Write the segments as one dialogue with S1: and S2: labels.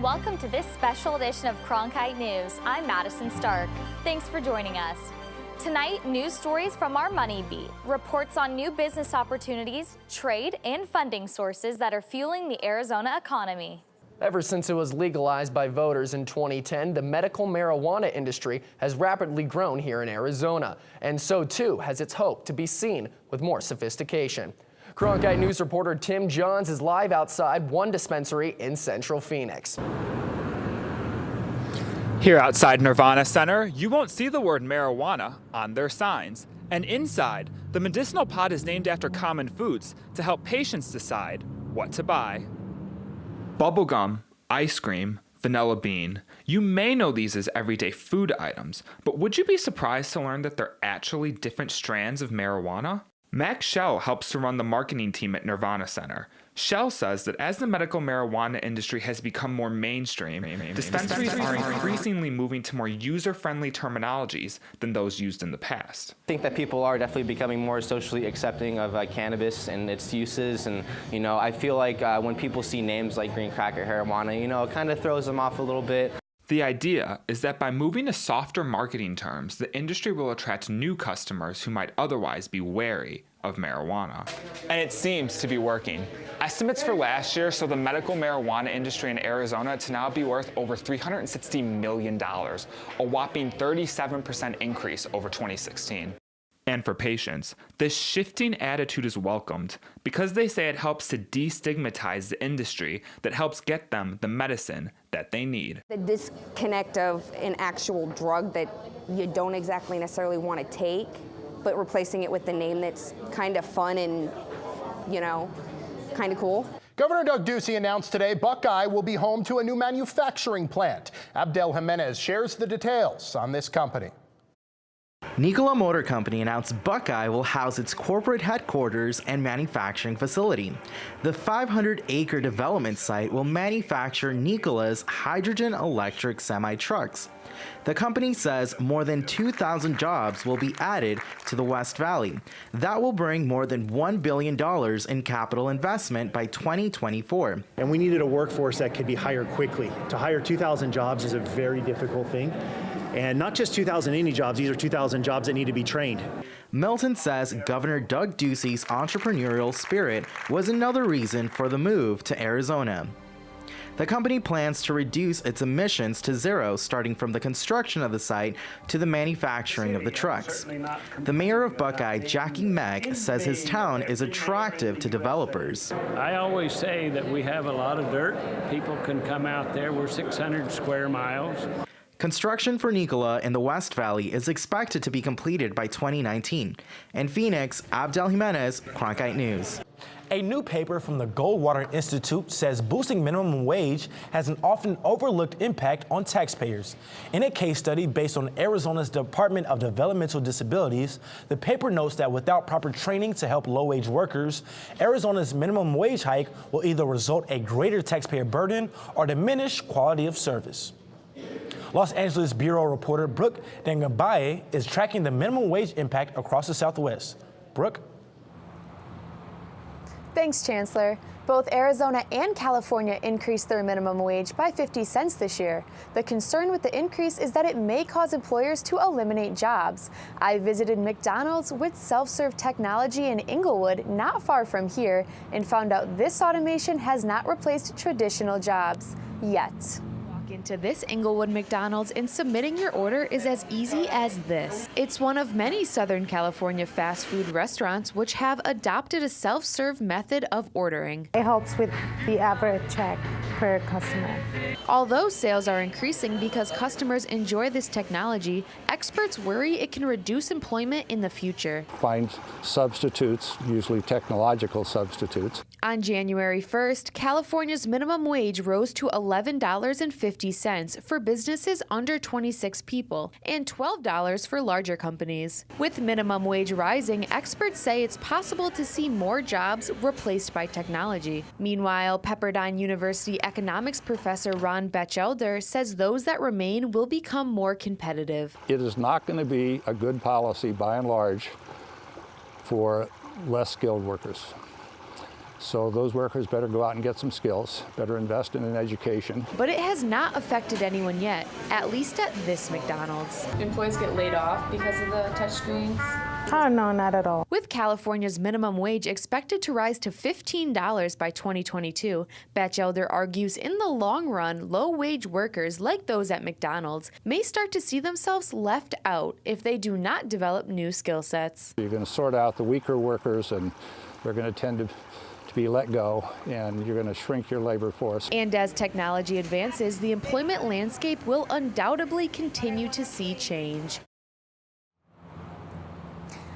S1: and welcome to this special edition of Cronkite News. I'm Madison Stark. Thanks for joining us. Tonight, news stories from our Money Beat, reports on new business opportunities, trade, and funding sources that are fueling the Arizona economy.
S2: Ever since it was legalized by voters in 2010, the medical marijuana industry has rapidly grown here in Arizona, and so too has its hope to be seen with more sophistication. Cronkite News reporter Tim Johns is live outside one dispensary in Central Phoenix.
S3: Here outside Nirvana Center, you won't see the word marijuana on their signs. And inside, the medicinal pot is named after common foods to help patients decide what to buy. Bubblegum, ice cream, vanilla bean. You may know these as everyday food items, but would you be surprised to learn that they're actually different strands of marijuana? Max Schell helps to run the marketing team at Nirvana Center. Schell says that as the medical marijuana industry has become more mainstream, dispensaries are increasingly moving to more user-friendly terminologies than those used in the past.
S4: I think that people are definitely becoming more socially accepting of cannabis and its uses, and I feel like when people see names like green crack or marijuana, it kind of throws them off a little bit.
S3: The idea is that by moving to softer marketing terms, the industry will attract new customers who might otherwise be wary of marijuana. And it seems to be working. Estimates for last year show the medical marijuana industry in Arizona to now be worth over $360 million, a whopping 37% increase over 2016. And for patients, this shifting attitude is welcomed because they say it helps to destigmatize the industry that helps get them the medicine that they need.
S5: The disconnect of an actual drug that you don't exactly necessarily want to take, but replacing it with the name that's kind of fun and, kind of cool.
S6: Governor Doug Ducey announced today Buckeye will be home to a new manufacturing plant. Abdel Jimenez shares the details on this company.
S7: Nikola Motor Company announced Buckeye will house its corporate headquarters and manufacturing facility. The 500-acre development site will manufacture Nikola's hydrogen electric semi-trucks. The company says more than 2,000 jobs will be added to the West Valley. That will bring more than $1 billion in capital investment by 2024.
S8: And we needed a workforce that could be hired quickly. To hire 2,000 jobs is a very difficult thing. And not just 2,000 any jobs, these are 2,000 jobs that need to be trained.
S7: Milton says Governor Doug Ducey's entrepreneurial spirit was another reason for the move to Arizona. The company plans to reduce its emissions to zero starting from the construction of the site to the manufacturing of the trucks. The mayor of Buckeye, Jackie Meck, says his town is attractive to developers.
S9: I always say that we have a lot of dirt. People can come out there. We're 600 square miles.
S7: Construction for Nikola in the West Valley is expected to be completed by 2019. In Phoenix, Abdel Jimenez, Cronkite News.
S10: A new paper from the Goldwater Institute says boosting minimum wage has an often overlooked impact on taxpayers. In a case study based on Arizona's Department of Developmental Disabilities, the paper notes that without proper training to help low-wage workers, Arizona's minimum wage hike will either result a greater taxpayer burden or diminish quality of service. Los Angeles Bureau reporter Brooke Dangabaye is tracking the minimum wage impact across the Southwest. Brooke?
S11: Thanks, Chancellor. Both Arizona and California increased their minimum wage by 50 cents this year. The concern with the increase is that it may cause employers to eliminate jobs. I visited McDonald's with self-serve technology in Inglewood, not far from here, and found out this automation has not replaced traditional jobs yet. Into this Inglewood McDonald's and submitting your order is as easy as this. It's one of many Southern California fast food restaurants which have adopted a self-serve method of ordering.
S12: It helps with the average check per customer.
S11: Although sales are increasing because customers enjoy this technology, experts worry it can reduce employment in the future.
S13: Find substitutes, usually technological substitutes.
S11: On January 1st, California's minimum wage rose to $11.50 for businesses under 26 people and $12 for larger companies. With minimum wage rising, experts say it's possible to see more jobs replaced by technology. Meanwhile, Pepperdine University economics professor Ron Batchelder says those that remain will become more competitive.
S13: It is not going to be a good policy by and large for less skilled workers. So those workers better go out and get some skills, better invest in an education.
S11: But it has not affected anyone yet, at least at this McDonald's.
S14: Employees get laid off because of the touchscreens?
S12: Oh, no, not at all.
S11: With California's minimum wage expected to rise to $15 by 2022, Batchelder argues in the long run, low-wage workers like those at McDonald's may start to see themselves left out if they do not develop new skill sets.
S13: You're going to sort out the weaker workers, and they're going to tend to be let go, and you're going to shrink your labor force.
S11: And as technology advances, the employment landscape will undoubtedly continue to see change.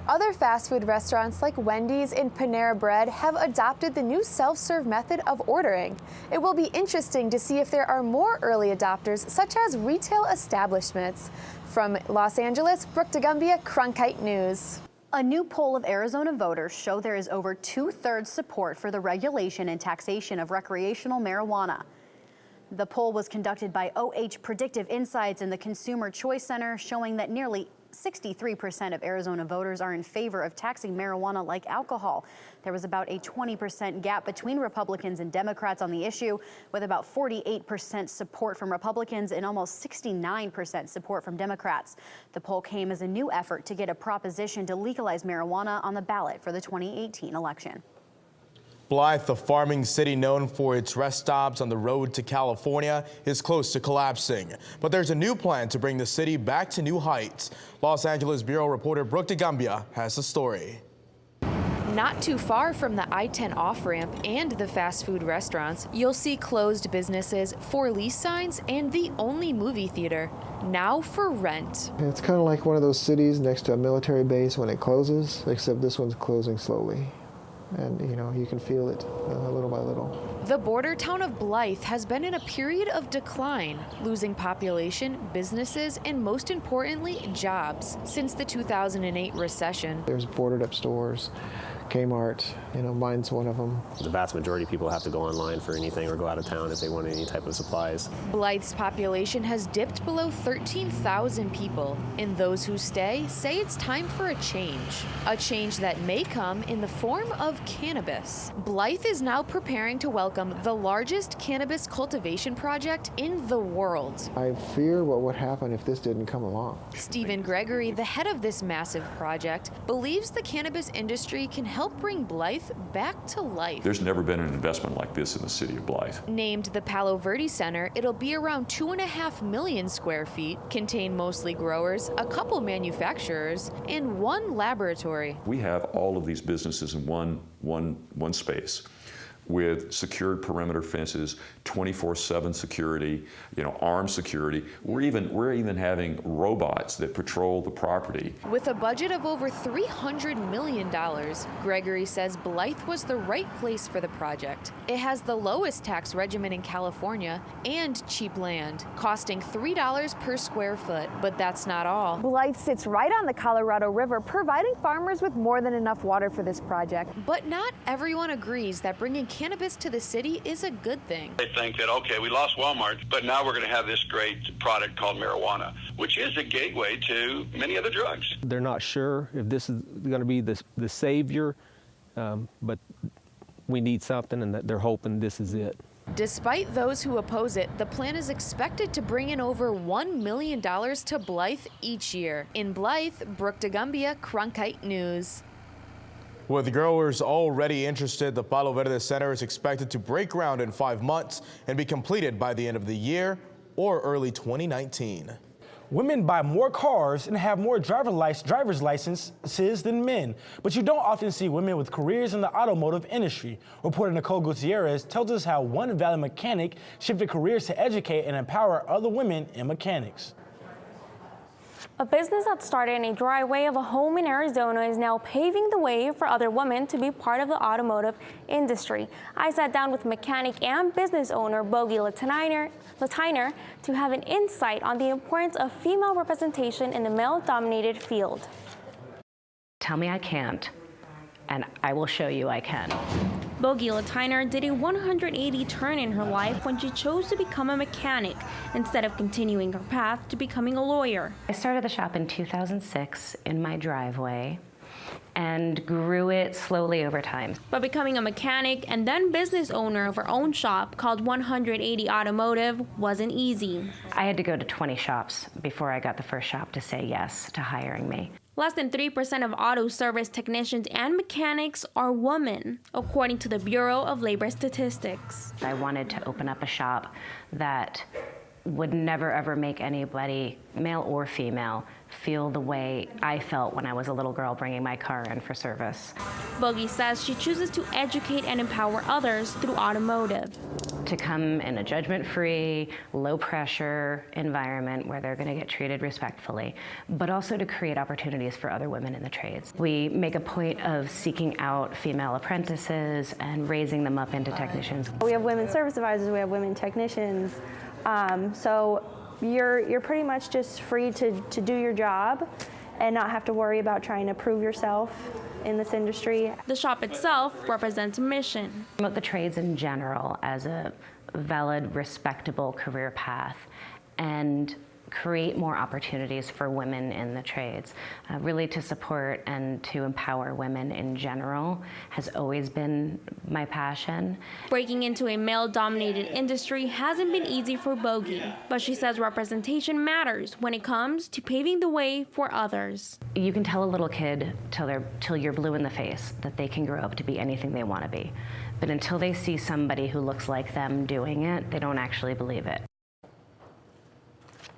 S11: Other fast food restaurants like Wendy's and Panera Bread have adopted the new self-serve method of ordering. It will be interesting to see if there are more early adopters, such as retail establishments. From Los Angeles, Brooke DeGumbia, Cronkite News.
S15: A new poll of Arizona voters show there is over 2/3 support for the regulation and taxation of recreational marijuana. The poll was conducted by OH Predictive Insights and the Consumer Choice Center, showing that nearly 63% of Arizona voters are in favor of taxing marijuana like alcohol. There was about a 20% gap between Republicans and Democrats on the issue, with about 48% support from Republicans and almost 69% support from Democrats. The poll came as a new effort to get a proposition to legalize marijuana on the ballot for the 2018 election.
S16: Blythe, the farming city known for its rest stops on the road to California, is close to collapsing. But there's a new plan to bring the city back to new heights. Los Angeles Bureau reporter Brooke DeGumbia has the story.
S11: Not too far from the I-10 off-ramp and the fast food restaurants, you'll see closed businesses, for lease signs, and the only movie theater, now for rent.
S17: It's kind of like one of those cities next to a military base when it closes, except this one's closing slowly. And, you know, you can feel it little by little.
S11: The border town of Blythe has been in a period of decline, losing population, businesses, and most importantly, jobs since the 2008 recession.
S17: There's boarded up stores, Kmart, you know, mine's one of them.
S18: The vast majority of people have to go online for anything or go out of town if they want any type of supplies.
S11: Blythe's population has dipped below 13,000 people, and those who stay say it's time for a change that may come in the form of cannabis. Blythe is now preparing to welcome the largest cannabis cultivation project in the world.
S17: I fear what would happen if this didn't come along.
S11: Stephen Gregory, the head of this massive project, believes the cannabis industry can help bring Blythe back to life.
S19: There's never been an investment like this in the city of Blythe.
S11: Named the Palo Verde Center, it'll be around 2.5 million square feet, contain mostly growers, a couple manufacturers, and one laboratory.
S19: We have all of these businesses in one space, with secured perimeter fences, 24/7 security, armed security. We're even having robots that patrol the property.
S11: With a budget of over $300 million, Gregory says Blythe was the right place for the project. It has the lowest tax regimen in California and cheap land, costing $3 per square foot. But that's not all.
S20: Blythe sits right on the Colorado River, providing farmers with more than enough water for this project.
S11: But not everyone agrees that bringing cannabis to the city is a good thing.
S21: They think that, okay, we lost Walmart, but now we're going to have this great product called marijuana, which is a gateway to many other drugs.
S22: They're not sure if this is going to be the savior, but we need something, and they're hoping this is it.
S11: Despite those who oppose it, the plan is expected to bring in over $1 million to Blythe each year. In Blythe, Brooke DeGumbia, Cronkite News.
S16: With growers already interested, the Palo Verde Center is expected to break ground in 5 months and be completed by the end of the year or early 2019.
S10: Women buy more cars and have more driver's licenses than men, but you don't often see women with careers in the automotive industry. Reporter Nicole Gutierrez tells us how one Valley mechanic shifted careers to educate and empower other women in mechanics.
S23: A business that started in a driveway of a home in Arizona is now paving the way for other women to be part of the automotive industry. I sat down with mechanic and business owner Bogie Latiner to have an insight on the importance of female representation in the male-dominated field.
S24: Tell me I can't, and I will show you I can.
S23: Bogie Latiner did a 180 turn in her life when she chose to become a mechanic instead of continuing her path to becoming a lawyer.
S24: I started the shop in 2006 in my driveway, and grew it slowly over time.
S23: But becoming a mechanic and then business owner of her own shop called 180 Automotive wasn't easy.
S24: I had to go to 20 shops before I got the first shop to say yes to hiring me.
S23: Less than 3% of auto service technicians and mechanics are women, according to the Bureau of Labor Statistics.
S24: I wanted to open up a shop that would never ever make anybody, male or female, feel the way I felt when I was a little girl bringing my car in for service.
S23: Bogey says she chooses to educate and empower others through automotive.
S24: To come in a judgment-free, low-pressure environment where they're going to get treated respectfully, but also to create opportunities for other women in the trades. We make a point of seeking out female apprentices and raising them up into technicians.
S1: We have women service advisors, we have women technicians, so you're pretty much just free to do your job and not have to worry about trying to prove yourself in this industry.
S23: The shop itself represents a mission.
S24: Promote the trades in general as a valid, respectable career path and create more opportunities for women in the trades. Really to support and to empower women in general has always been my passion.
S23: Breaking into a male-dominated industry hasn't been easy for Bogey, but she says representation matters when it comes to paving the way for others.
S24: You can tell a little kid till you're blue in the face that they can grow up to be anything they want to be. But until they see somebody who looks like them doing it, they don't actually believe it.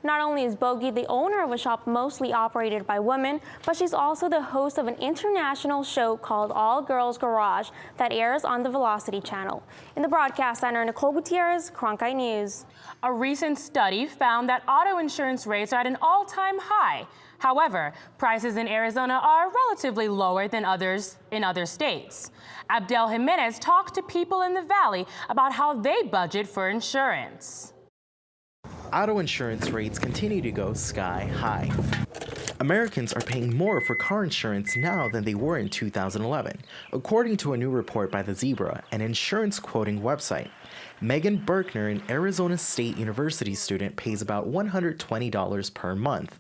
S23: Not only is Bogey the owner of a shop mostly operated by women, but she's also the host of an international show called All Girls Garage that airs on the Velocity channel. In the broadcast center, Nicole Gutierrez, Cronkite News.
S2: A recent study found that auto insurance rates are at an all-time high. However, prices in Arizona are relatively lower than others in other states. Abdel Jimenez talked to people in the Valley about how they budget for insurance.
S7: Auto insurance rates continue to go sky high. Americans are paying more for car insurance now than they were in 2011, according to a new report by the Zebra, an insurance quoting website. Megan Berkner, an Arizona State University student, pays about $120 per month.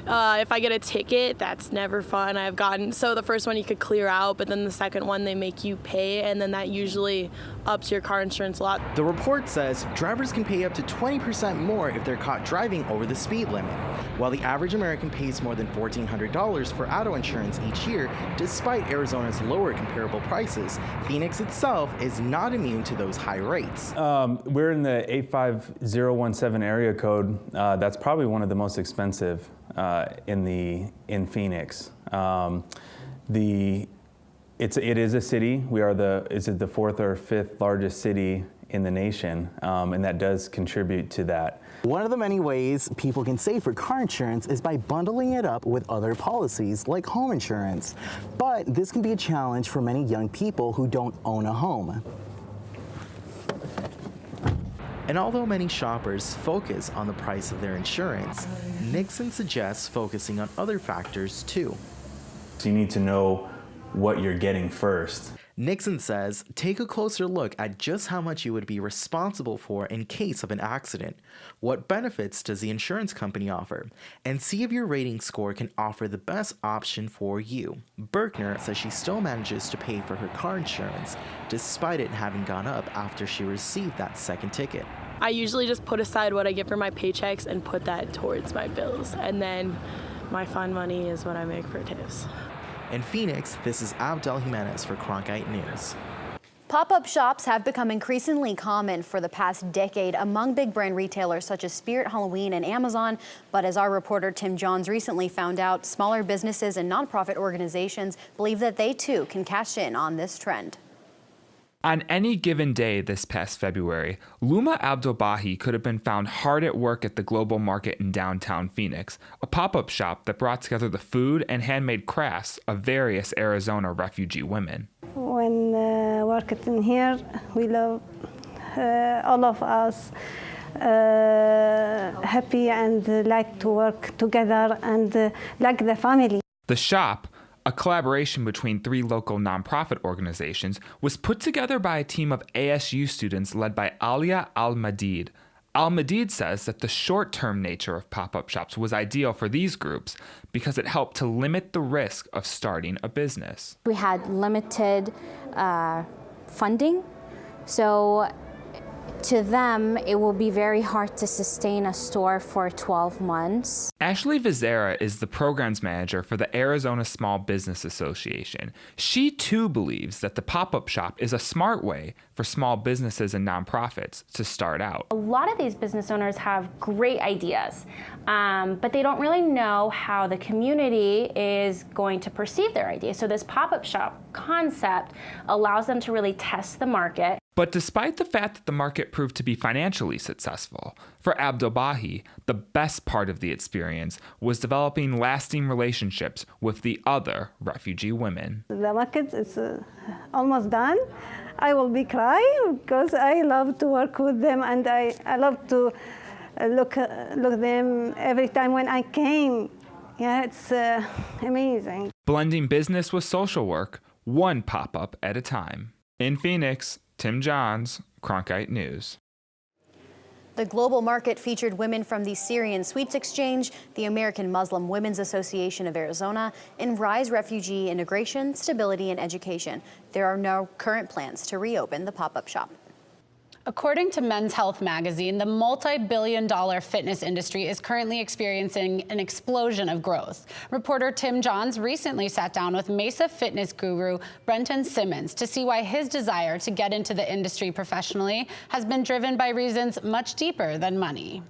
S3: If I get a ticket, that's never fun. So the first one you could clear out, but then the second one they make you pay, and then that usually ups your car insurance a lot.
S7: The report says drivers can pay up to 20% more if they're caught driving over the speed limit, while the average American pays more than $1,400 for auto insurance each year. Despite Arizona's lower comparable prices, Phoenix itself is not immune to those high rates.
S4: We're in the 85017 area code. That's probably one of the most expensive in Phoenix. It is a city. We are the fourth or fifth largest city in the nation, and that does contribute to that.
S25: One of the many ways people can save for car insurance is by bundling it up with other policies like home insurance. But this can be a challenge for many young people who don't own a home.
S7: And although many shoppers focus on the price of their insurance, Nixon suggests focusing on other factors too.
S4: So you need to know what you're getting first.
S7: Nixon says take a closer look at just how much you would be responsible for in case of an accident. What benefits does the insurance company offer? And see if your rating score can offer the best option for you. Berkner says she still manages to pay for her car insurance, despite it having gone up after she received that second ticket.
S3: I usually just put aside what I get for my paychecks and put that towards my bills. And then my fun money is what I make for tips.
S7: In Phoenix, this is Abdel Jimenez for Cronkite News.
S15: Pop-up shops have become increasingly common for the past decade among big brand retailers such as Spirit Halloween and Amazon. But as our reporter Tim Johns recently found out, smaller businesses and nonprofit organizations believe that they too can cash in on this trend.
S26: On any given day this past February, Luma Abdelbahi could have been found hard at work at the Global Market in downtown Phoenix, a pop-up shop that brought together the food and handmade crafts of various Arizona refugee women.
S12: When working in here, we love all of us happy and like to work together and like the family.
S26: The shop, a collaboration between 3 local nonprofit organizations, was put together by a team of ASU students led by Alia Al-Madid. Al-Madid says that the short-term nature of pop-up shops was ideal for these groups because it helped to limit the risk of starting a business.
S5: We had limited funding, so to them, it will be very hard to sustain a store for 12 months.
S26: Ashley Vizera is the programs manager for the Arizona Small Business Association. She too believes that the pop-up shop is a smart way for small businesses and nonprofits to start out.
S23: A lot of these business owners have great ideas, but they don't really know how the community is going to perceive their idea. So this pop-up shop concept allows them to really test the market.
S26: But despite the fact that the market proved to be financially successful, for Abdel-Bahi, the best part of the experience was developing lasting relationships with the other refugee women.
S12: The market is almost done. I will be crying because I love to work with them, and I love to look them every time when I came. Yeah, it's amazing.
S26: Blending business with social work, one pop-up at a time. In Phoenix, Tim Johns, Cronkite News.
S15: The global market featured women from the Syrian Sweets Exchange, the American Muslim Women's Association of Arizona, and RISE Refugee Integration, Stability, and Education. There are no current plans to reopen the pop-up shop.
S6: According to Men's Health magazine, the multi-billion-dollar fitness industry is currently experiencing an explosion of growth. Reporter Tim Johns recently sat down with Mesa fitness guru Brenton Simmons to see why his desire to get into the industry professionally has been driven by reasons much deeper than money.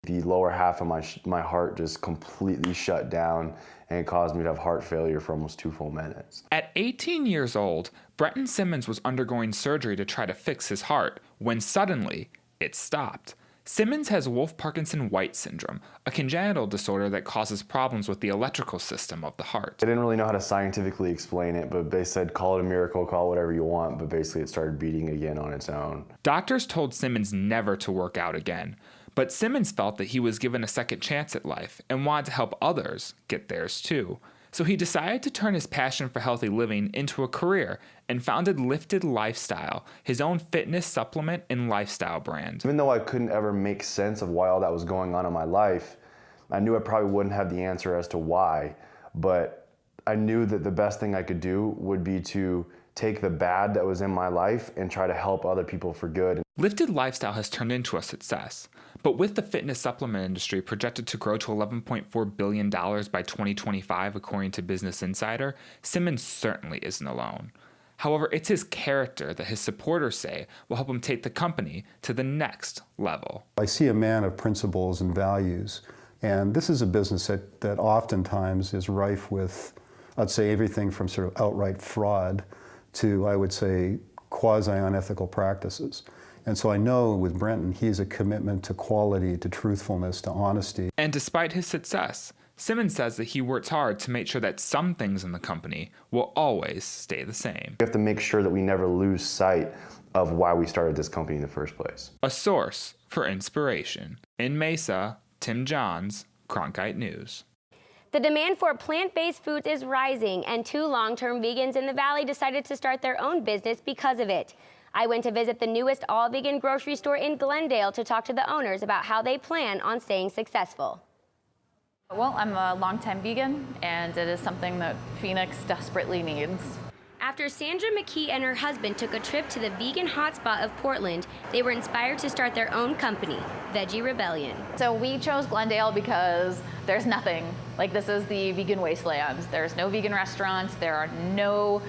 S8: The lower half of my heart just completely shut down and caused me to have heart failure for almost 2 full minutes.
S26: At 18 years old, Brenton Simmons was undergoing surgery to try to fix his heart when suddenly it stopped. Simmons has Wolff-Parkinson-White syndrome, a congenital disorder that causes problems with the electrical system of the heart.
S8: I didn't really know how to scientifically explain it, but they said call it a miracle, call it whatever you want, but basically it started beating again on its own.
S26: Doctors told Simmons never to work out again, but Simmons felt that he was given a second chance at life and wanted to help others get theirs too. So he decided to turn his passion for healthy living into a career and founded Lifted Lifestyle, his own fitness supplement and lifestyle brand.
S8: Even though I couldn't ever make sense of why all that was going on in my life, I knew I probably wouldn't have the answer as to why, but I knew that the best thing I could do would be to take the bad that was in my life and try to help other people for good.
S26: Lifted Lifestyle has turned into a success, but with the fitness supplement industry projected to grow to $11.4 billion by 2025, according to Business Insider, Simmons certainly isn't alone. However, it's his character that his supporters say will help him take the company to the next level.
S9: I see a man of principles and values, and this is a business that oftentimes is rife with, I'd say, everything from sort of outright fraud to, I would say, quasi-unethical practices. And so I know with Brenton, he has a commitment to quality, to truthfulness, to honesty.
S26: And despite his success, Simmons says that he works hard to make sure that some things in the company will always stay the same.
S8: We have to make sure that we never lose sight of why we started this company in the first place.
S26: A source for inspiration. In Mesa, Tim Johns, Cronkite News.
S13: The demand for plant-based foods is rising, and 2 long-term vegans in the Valley decided to start their own business because of it. I went to visit the newest all-vegan grocery store in Glendale to talk to the owners about how they plan on staying successful.
S14: Well, I'm a longtime vegan, and it is something that Phoenix desperately needs.
S13: After Sandra McKee and her husband took a trip to the vegan hotspot of Portland, they were inspired to start their own company, Veggie Rebellion.
S14: So we chose Glendale because there's nothing. Like, this is the vegan wasteland. There's no vegan restaurants. There are no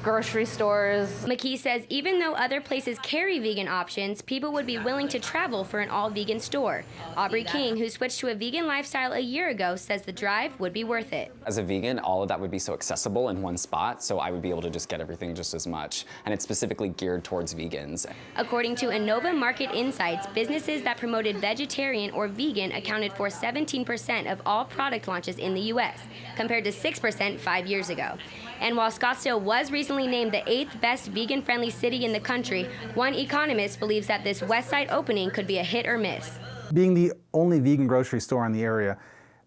S14: grocery stores.
S13: McKee says even though other places carry vegan options, people would be willing to travel for an all-vegan store. Aubrey King, who switched to a vegan lifestyle a year ago, says the drive would be worth it.
S27: As a vegan, all of that would be so accessible in one spot, so I would be able to just get everything just as much. And it's specifically geared towards vegans.
S13: According to Innova Market Insights, businesses that promoted vegetarian or vegan accounted for 17% of all product launches in the U.S., compared to 6% 5 years ago. And while Scottsdale was recently named the 8th best vegan-friendly city in the country, one economist believes that this West Side opening could be a hit or miss.
S28: Being the only vegan grocery store in the area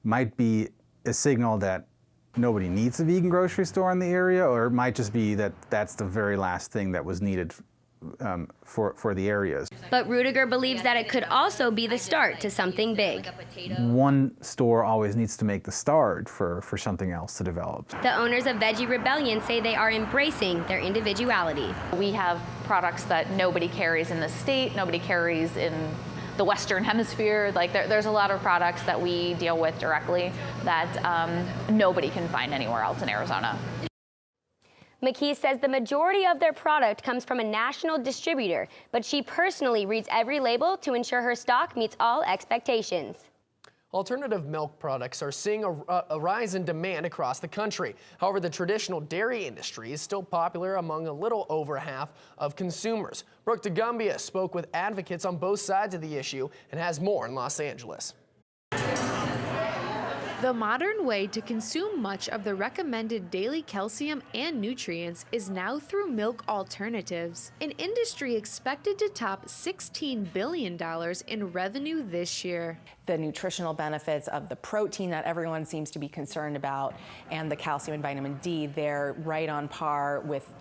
S28: might be a signal that nobody needs a vegan grocery store in the area, or it might just be that that's the very last thing that was needed for the areas.
S13: But Rudiger believes that it could also be the start to something big.
S28: One store always needs to make the start for something else to develop.
S13: The owners of Veggie Rebellion say they are embracing their individuality.
S14: We have products that nobody carries in the state, nobody carries in the Western Hemisphere. Like there's a lot of products that we deal with directly that nobody can find anywhere else in Arizona.
S13: McKee says the majority of their product comes from a national distributor, but she personally reads every label to ensure her stock meets all expectations.
S11: Alternative milk products are seeing a rise in demand across the country. However, the traditional dairy industry is still popular among a little over half of consumers. Brooke DeGumbia spoke with advocates on both sides of the issue and has more in Los Angeles.
S16: The modern way to consume much of the recommended daily calcium and nutrients is now through milk alternatives, an industry expected to top $16 billion in revenue this year.
S17: The nutritional benefits of the protein that everyone seems to be concerned about and the calcium and vitamin D, they're right on par with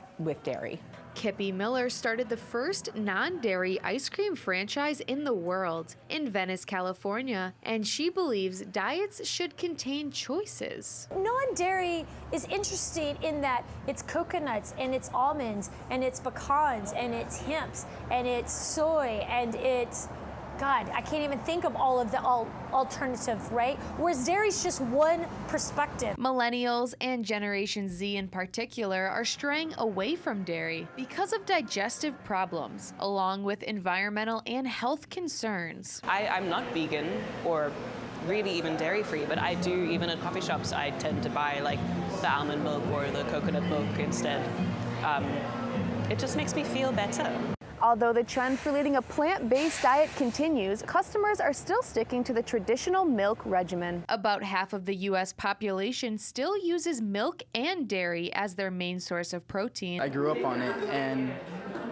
S17: dairy.
S16: Kippy Miller started the first non-dairy ice cream franchise in the world in Venice, California, and she believes diets should contain choices.
S18: Non-dairy is interesting in that it's coconuts and it's almonds and it's pecans and it's hemps and it's soy and it's God, I can't even think of all of the alternative, right? Whereas dairy's just one perspective.
S16: Millennials and Generation Z in particular are straying away from dairy because of digestive problems, along with environmental and health concerns.
S19: I'm not vegan or really even dairy-free, but I do, even at coffee shops, I tend to buy like the almond milk or the coconut milk instead. It just makes me feel better.
S20: Although the trend for leading a plant-based diet continues, customers are still sticking to the traditional milk regimen.
S16: About half of the U.S. population still uses milk and dairy as their main source of protein.
S21: I grew up on it, and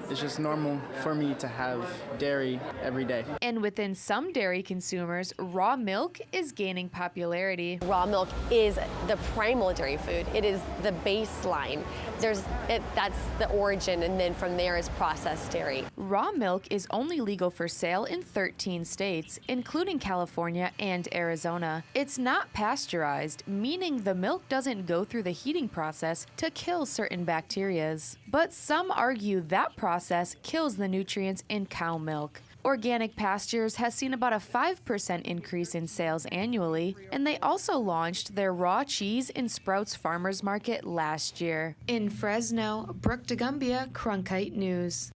S21: it's just normal for me to have dairy every day.
S16: And within some dairy consumers, raw milk is gaining popularity.
S22: Raw milk is the primal dairy food. It is the baseline. That's the origin, and then from there is processed dairy.
S16: Raw milk is only legal for sale in 13 states, including California and Arizona. It's not pasteurized, meaning the milk doesn't go through the heating process to kill certain bacteria. But some argue that process kills the nutrients in cow milk. Organic Pastures has seen about a 5% increase in sales annually, and they also launched their raw cheese in Sprouts Farmers Market last year. In Fresno, Brooke DeGumbia, Cronkite News.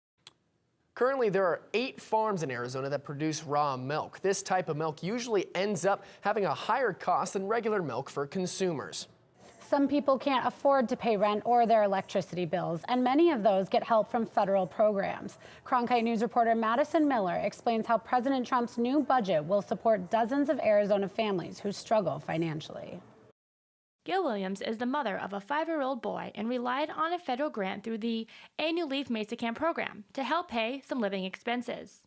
S11: Currently, there are 8 farms in Arizona that produce raw milk. This type of milk usually ends up having a higher cost than regular milk for consumers.
S6: Some people can't afford to pay rent or their electricity bills, and many of those get help from federal programs. Cronkite News reporter Madison Miller explains how President Trump's new budget will support dozens of Arizona families who struggle financially.
S23: Gail Williams is the mother of a 5-year-old boy and relied on a federal grant through the Annual Leave Mesa Camp program to help pay some living expenses.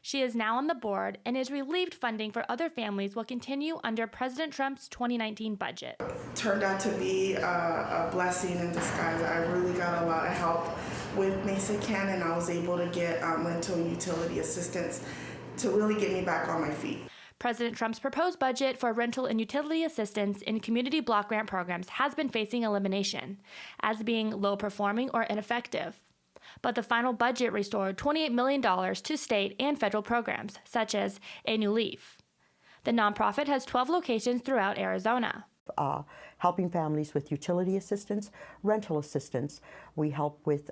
S23: She is now on the board and is relieved funding for other families will continue under President Trump's 2019 budget.
S29: Turned out to be a blessing in disguise. I really got a lot of help with Mesa Camp, and I was able to get rental utility assistance to really get me back on my feet.
S23: President Trump's proposed budget for rental and utility assistance in community block grant programs has been facing elimination as being low performing or ineffective. But the final budget restored $28 million to state and federal programs, such as A New Leaf. The nonprofit has 12 locations throughout Arizona.
S30: Helping families with utility assistance, rental assistance. We help with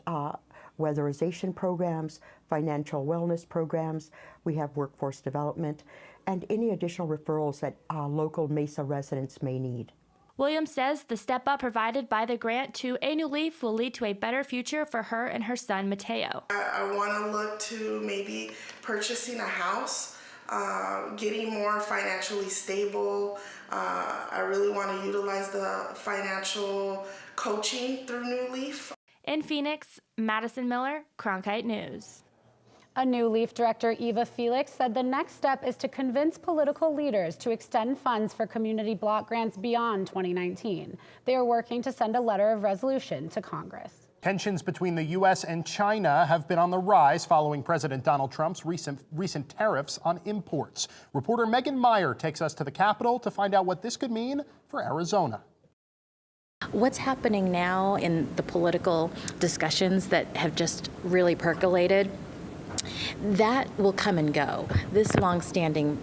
S30: weatherization programs, financial wellness programs. We have workforce development, and any additional referrals that local Mesa residents may need.
S23: Williams says the step-up provided by the grant to A New Leaf will lead to a better future for her and her son, Mateo.
S29: I want to look to maybe purchasing a house, getting more financially stable. I really want to utilize the financial coaching through New Leaf.
S23: In Phoenix, Madison Miller, Cronkite News.
S6: A New Leaf director, Eva Felix, said the next step is to convince political leaders to extend funds for community block grants beyond 2019. They are working to send a letter of resolution to Congress.
S1: Tensions between the U.S. and China have been on the rise following President Donald Trump's recent tariffs on imports. Reporter Megan Meyer takes us to the Capitol to find out what this could mean for Arizona.
S2: What's happening now in the political discussions that have just really percolated, that will come and go. This long-standing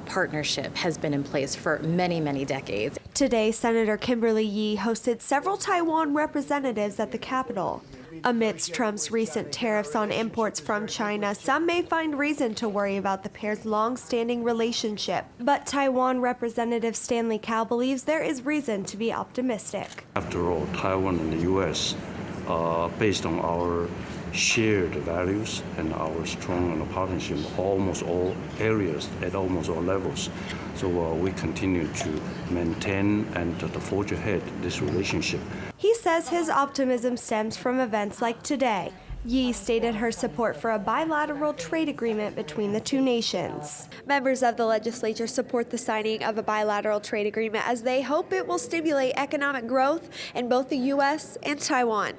S2: partnership has been in place for many, many decades.
S3: Today, Senator Kimberly Yee hosted several Taiwan representatives at the Capitol. Amidst Trump's recent tariffs on imports from China, some may find reason to worry about the pair's long-standing relationship. But Taiwan Representative Stanley Cao believes there is reason to be optimistic.
S4: After all, Taiwan and the U.S., based on our shared values and our strong partnership in almost all areas at almost all levels. So we continue to maintain and to forge ahead this relationship.
S3: He says his optimism stems from events like today. Yee stated her support for a bilateral trade agreement between the two nations. Members of the legislature support the signing of a bilateral trade agreement as they hope it will stimulate economic growth in both the U.S. and Taiwan.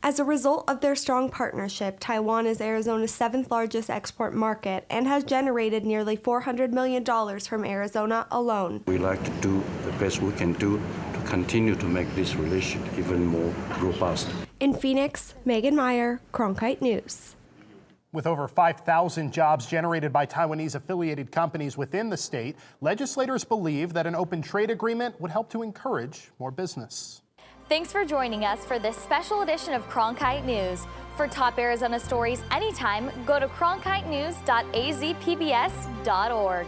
S3: As a result of their strong partnership, Taiwan is Arizona's 7th largest export market and has generated nearly $400 million from Arizona alone.
S4: We like to do the best we can do to continue to make this relation even more robust.
S3: In Phoenix, Megan Meyer, Cronkite News.
S1: With over 5,000 jobs generated by Taiwanese-affiliated companies within the state, legislators believe that an open trade agreement would help to encourage more business.
S5: Thanks for joining us for this special edition of Cronkite News. For top Arizona stories anytime, go to cronkitenews.azpbs.org.